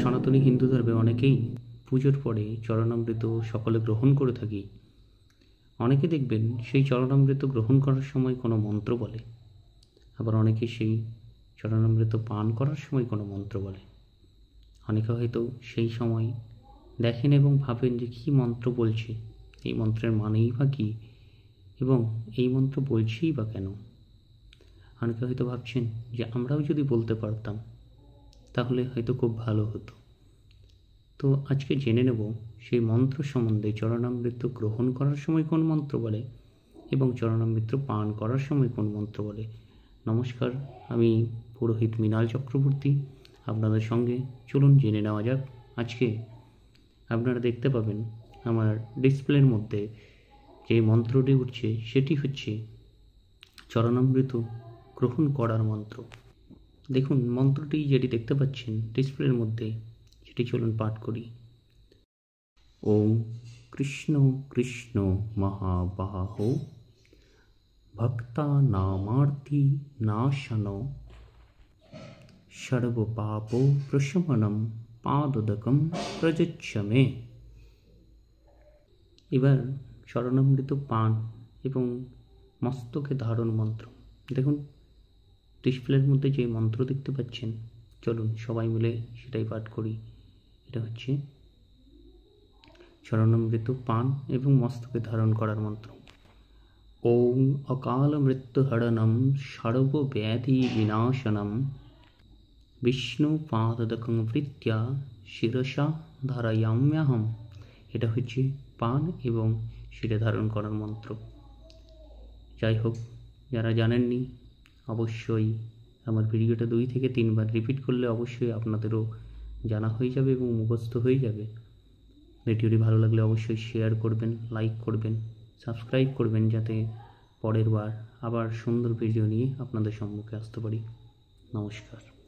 সনাতনী হিন্দু ধর্মে অনেকেই পুজোর পরে চরণামৃত সকলে গ্রহণ করে থাকি। অনেকে দেখবেন সেই চরণামৃত গ্রহণ করার সময় কোনো মন্ত্র বলে, আবার অনেকে সেই চরণামৃত পান করার সময় কোনো মন্ত্র বলে। অনেকে হয়তো সেই সময় দেখেন এবং ভাবেন যে কী মন্ত্র বলছে, এই মন্ত্রের মানেই বা কী, এবং এই মন্ত্র বলছেই বা কেন। অনেকে হয়তো ভাবছেন যে আমরাও যদি বলতে পারতাম তাহলে হয়তো খুব ভালো হতো। তো আজকে জেনে নেব সেই মন্ত্র সম্বন্ধে, চরণামৃত গ্রহণ করার সময় কোন মন্ত্র বলে এবং চরণামৃত পান করার সময় কোন মন্ত্র বলে। নমস্কার, আমি পুরোহিত মৃণাল চক্রবর্তী আপনাদের সঙ্গে। চলুন জেনে নেওয়া যাক। আজকে আপনারা দেখতে পাবেন আমার ডিসপ্লের মধ্যে যে মন্ত্রটি উঠছে সেটি হচ্ছে চরণামৃত গ্রহণ করার মন্ত্র। দেখুন, মন্ত্রটি যেটি দেখতে পাচ্ছেন ডিসপ্লের মধ্যে, সেটি চলুন পাঠ করি। ওম কৃষ্ণ কৃষ্ণ মহাবাহো ভক্তানামার্তি নাশন সর্বপাপ প্রশমনম পাদোদকম প্রযচ্ছ মে। এবার চরণামৃত পান এবং মস্তকে ধারণ মন্ত্র। দেখুন, ডিসপ্লের মধ্যে যে মন্ত্র দেখতে পাচ্ছেন, চলুন সবাই মিলে সেটাই পাঠ করি। এটা হচ্ছে চরণামৃত পান এবং মস্তকে ধারণ করার মন্ত্র। ওম অকাল মৃত্যুহরণম সর্বব্যাধি বিনাশনম বিষ্ণু পাদোদকং প্রীত্যা শিরসা ধারয়াম্যহম। এটা হচ্ছে পান এবং শিরে ধারণ করার মন্ত্র। যাই হোক, যারা জানেননি অবশ্যই আমার ভিডিওটা 2 থেকে 3 বার রিপিট করলে অবশ্যই আপনাদেরও জানা হয়ে যাবে এবং মুখস্থ হয়ে যাবে। ভিডিওটি ভালো লাগলে অবশ্যই শেয়ার করবেন, লাইক করবেন, সাবস্ক্রাইব করবেন, যাতে পরের বার আবার সুন্দর ভিডিও নিয়ে আপনাদের সম্মুখে আসতে পারি। নমস্কার।